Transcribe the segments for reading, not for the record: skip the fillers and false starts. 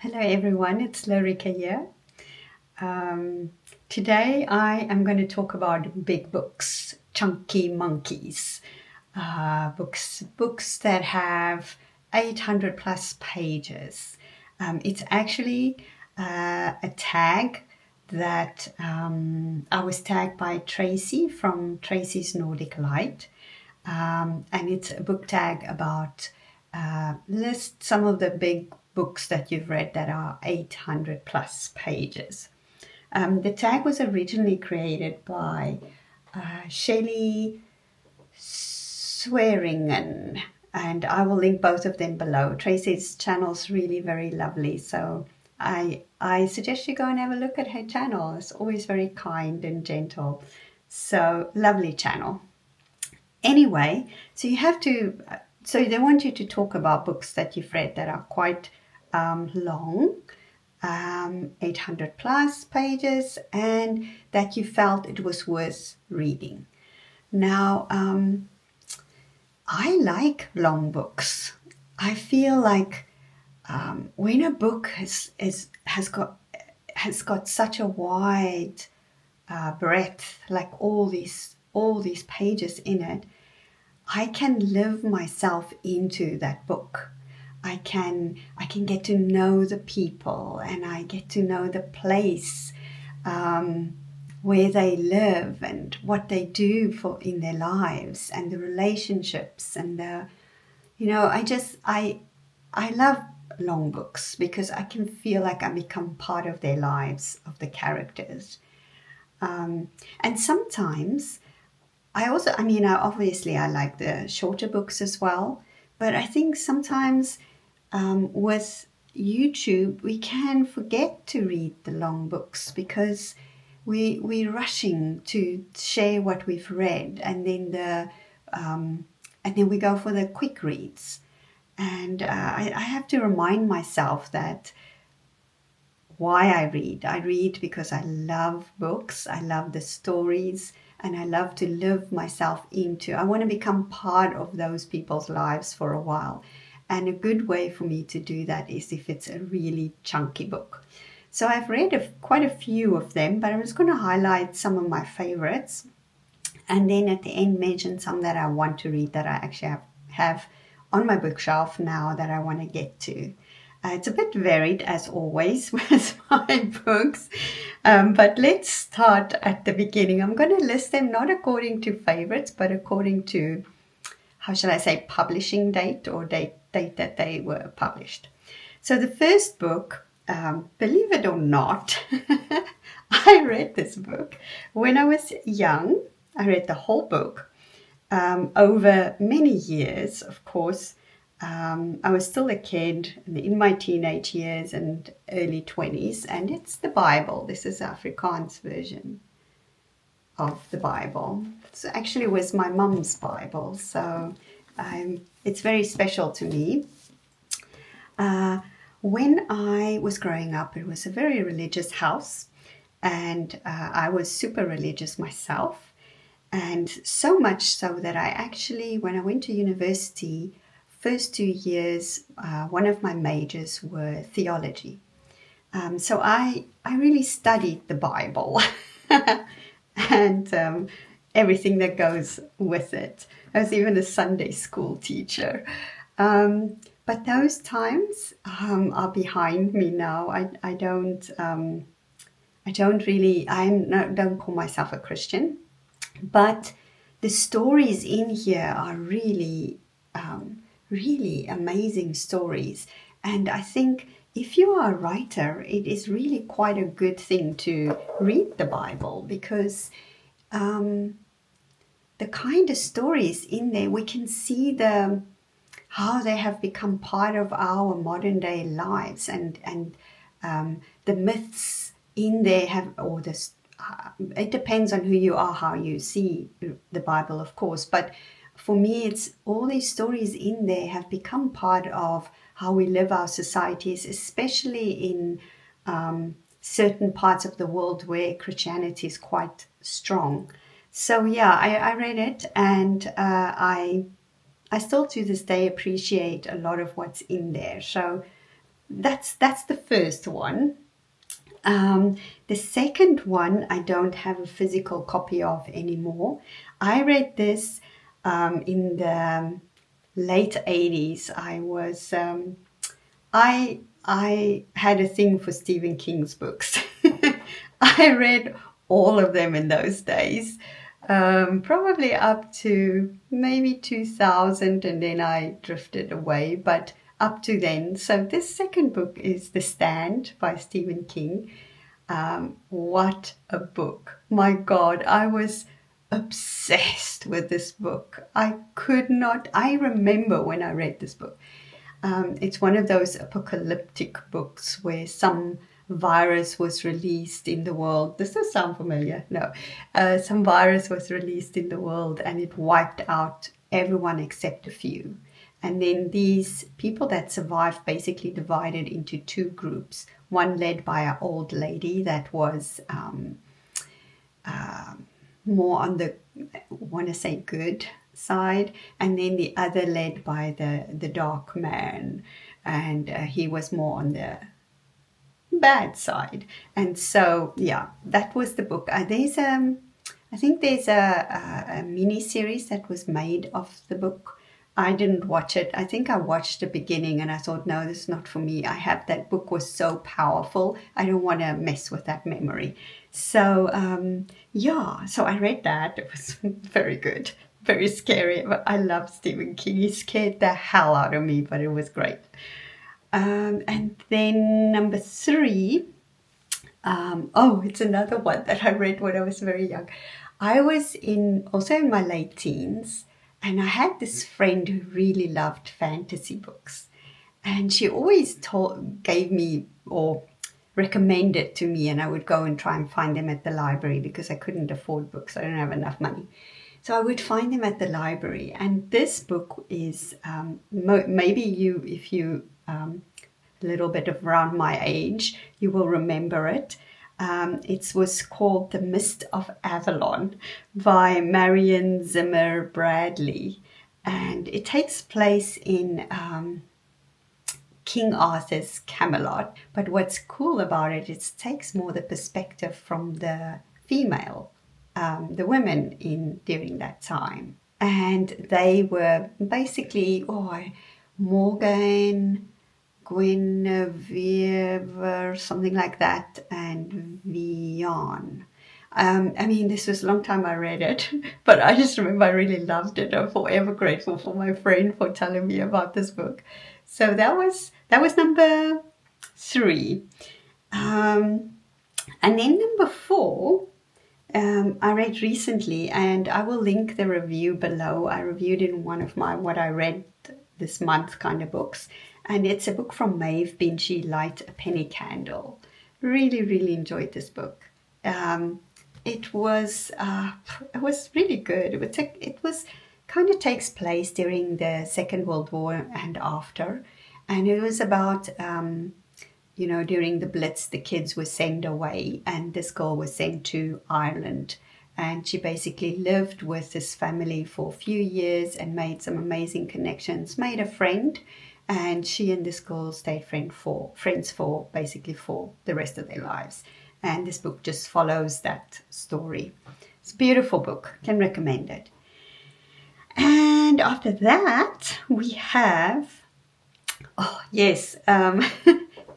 Hello everyone, it's Lorica here. Today I am going to talk about big books, chunky monkeys, books that have 800 plus pages. It's actually a tag that I was tagged by Tracy from Tracy's Nordic Light. And it's a book tag about list some of the big books that you've read that are 800 plus pages. The tag was originally created by Shelley Swearingen, and I will link both of them below. Tracy's channel's really very lovely, so I suggest you go and have a look at her channel. It's always very kind and gentle. So lovely channel. Anyway, so they want you to talk about books that you've read that are quite long, 800 plus pages, and that you felt it was worth reading. Now, I like long books. I feel like when a book has got such a wide breadth, like all these pages in it, I can live myself into that book. I can get to know the people, and I get to know the place where they live and what they do in their lives, and the relationships, and I love long books because I can feel like I become part of their lives, of the characters. And sometimes obviously I like the shorter books as well, but I think sometimes with YouTube we can forget to read the long books because we're rushing to share what we've read, and then we go for the quick reads. And I have to remind myself that why I read. I read because I love books, I love the stories, and I love to live myself into. I want to become part of those people's lives for a while. And a good way for me to do that is if it's a really chunky book. So I've read quite a few of them, but I'm just going to highlight some of my favorites. And then at the end mention some that I want to read that I actually have on my bookshelf now that I want to get to. It's a bit varied as always with my books, but let's start at the beginning. I'm going to list them not according to favorites, but according to, how shall I say, publishing date or date that they were published. So the first book, believe it or not, I read this book when I was young. I read the whole book over many years, of course. I was still a kid in my teenage years and early 20s, and it's the Bible. This is the Afrikaans version of the Bible. It actually was my mum's Bible, so it's very special to me. When I was growing up, it was a very religious house, and I was super religious myself, and so much so that I actually, when I went to university, first 2 years, one of my majors were theology. So I really studied the Bible and everything that goes with it. I was even a Sunday school teacher. But those times are behind me now. I don't call myself a Christian, but the stories in here are really amazing stories. And I think if you are a writer, it is really quite a good thing to read the Bible because the kind of stories in there, we can see how they have become part of our modern day lives, and the myths in there it depends on who you are, how you see the Bible, of course, but for me, it's all these stories in there have become part of how we live our societies, especially in certain parts of the world where Christianity is quite strong. So yeah, I read it, and I still to this day appreciate a lot of what's in there. So that's the first one. The second one I don't have a physical copy of anymore. I read this in the late 80s. I had a thing for Stephen King's books. I read all of them in those days, probably up to maybe 2000, and then I drifted away, but up to then. So this second book is The Stand by Stephen King. What a book. My God, I was obsessed with this book. I remember when I read this book. It's one of those apocalyptic books where some virus was released in the world. Does this sound familiar? No. Some virus was released in the world and it wiped out everyone except a few. And then these people that survived basically divided into two groups. One led by an old lady that was more on the, I want to say, good side, and then the other led by the dark man, and he was more on the bad side. And so yeah, that was the book. I think there's a mini series that was made of the book. I didn't watch it. I think I watched the beginning and I thought, no, this is not for me. That book was so powerful. I don't want to mess with that memory. So so I read that. It was very good, very scary. But I love Stephen King. He scared the hell out of me, but it was great. And then number 3, it's another one that I read when I was very young. I was also in my late teens, and I had this friend who really loved fantasy books. And she always gave me or recommended to me, and I would go and try and find them at the library because I couldn't afford books. I don't have enough money. So I would find them at the library. And this book is, maybe if you a little bit of around my age, you will remember it. It was called The Mist of Avalon by Marion Zimmer Bradley. And it takes place in King Arthur's Camelot. But what's cool about it, it takes more the perspective from the female, the women during that time. And they were basically, Morgan, Guinevere, something like that, and Vian. This was a long time I read it, but I just remember I really loved it. I'm forever grateful for my friend for telling me about this book. So that was number 3. And then number 4, I read recently, and I will link the review below. I reviewed in one of my what I read this month kind of books. And it's a book from Maeve Binchy, Light a Penny Candle. Really, really enjoyed this book. It was really good. It was kind of takes place during the Second World War and after. And it was about, during the Blitz, the kids were sent away and this girl was sent to Ireland. And she basically lived with this family for a few years and made some amazing connections, made a friend. And she and this girl stayed friends for the rest of their lives. And this book just follows that story. It's a beautiful book. Can recommend it. And after that, we have,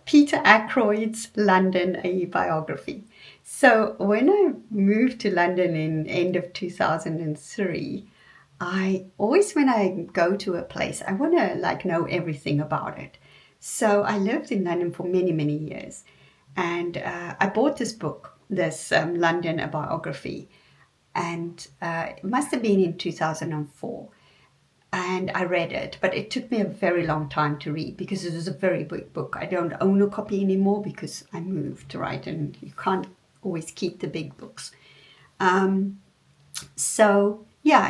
Peter Ackroyd's London, a biography. So when I moved to London in end of 2003, I always, when I go to a place, I want to know everything about it. So I lived in London for many, many years. And I bought this book, this London, a biography. And it must have been in 2004. And I read it, but it took me a very long time to read because it was a very big book. I don't own a copy anymore because I moved, right? And you can't always keep the big books.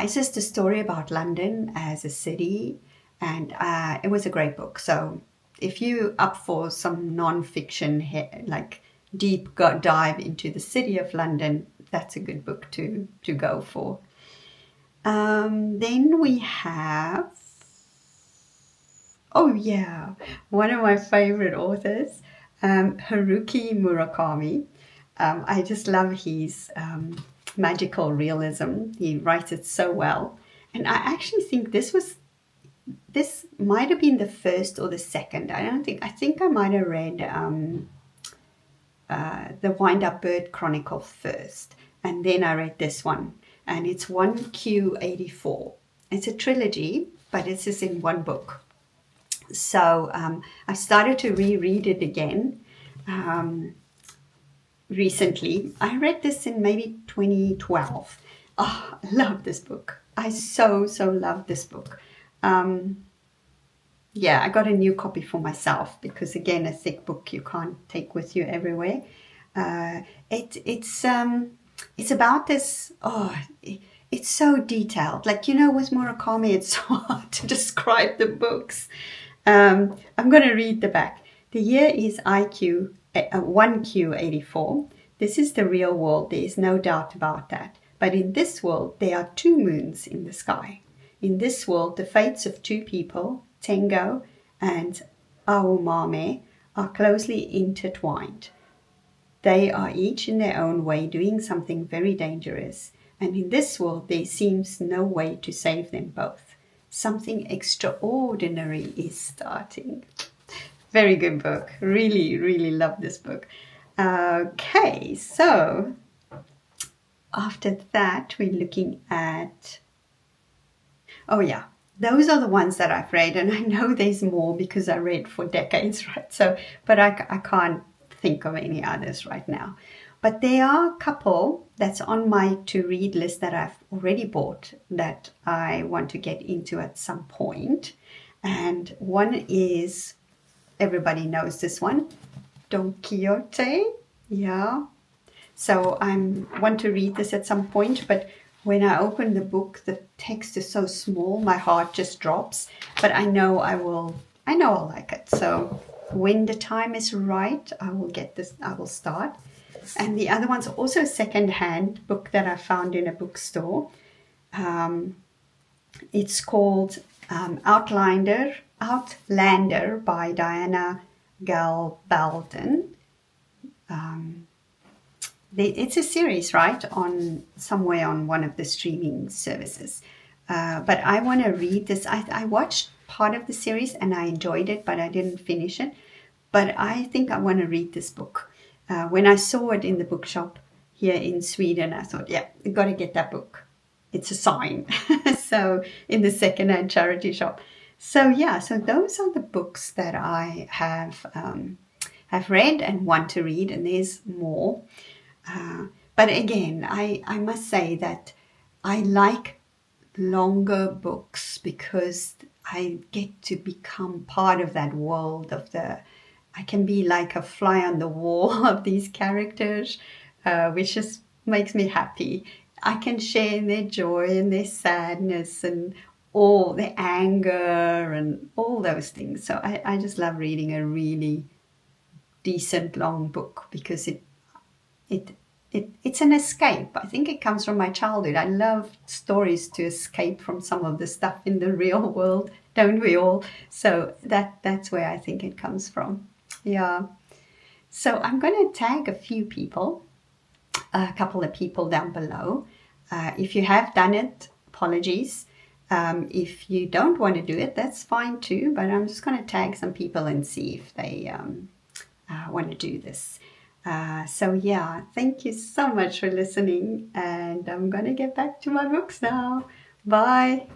It's just a story about London as a city, and it was a great book. So if you're up for some non-fiction, deep dive into the city of London, that's a good book to go for. Then we have, one of my favorite authors, Haruki Murakami. I just love his magical realism. He writes it so well. And I actually think this might have been the first or the second. I think I might have read the Wind Up Bird Chronicle first. And then I read this one. And it's 1Q84. It's a trilogy, but it's just in one book. So I started to reread it again recently. I read this in maybe 2012. Oh, I love this book. I so love this book. Yeah, I got a new copy for myself because, again, a thick book you can't take with you everywhere. It's about this. It's so detailed. Like, with Murakami, it's so hard to describe the books. I'm going to read the back. The year is 1Q84. This is the real world. There is no doubt about that. But in this world, there are two moons in the sky. In this world, the fates of two people, Tengo and Aomame, are closely intertwined. They are each in their own way doing something very dangerous. And in this world, there seems no way to save them both. Something extraordinary is starting. Very good book. Really, really love this book. Okay, so after that, we're looking at... Oh, yeah. Those are the ones that I've read. And I know there's more because I read for decades, right? So, but I can't think of any others right now. But there are a couple that's on my to-read list that I've already bought that I want to get into at some point. And one is, everybody knows this one, Don Quixote. Yeah. So I want to read this at some point, but when I open the book, the text is so small, my heart just drops. But I know I'll like it. So when the time is right, I will start. And the other one's also a second-hand book that I found in a bookstore. It's called Outlander by Diana Gabaldon. It's a series, right, somewhere on one of the streaming services. But I want to read this. I watched part of the series and I enjoyed it, but I didn't finish it. But I think I want to read this book. When I saw it in the bookshop here in Sweden, I thought, yeah, I've got to get that book. It's a sign. So in the second-hand charity shop. So yeah, so those are the books that I have read and want to read, and there's more. But again, I must say that I like longer books because I get to become part of that world I can be like a fly on the wall of these characters, which just makes me happy. I can share in their joy and their sadness and all the anger and all those things. So I just love reading a really decent long book because it's an escape. I think it comes from my childhood. I love stories to escape from some of the stuff in the real world, don't we all? So that's where I think it comes from. Yeah. So I'm going to tag a couple of people down below. If you have done it, apologies. If you don't want to do it, that's fine too. But I'm just going to tag some people and see if they want to do this. So yeah, thank you so much for listening. And I'm going to get back to my books now. Bye.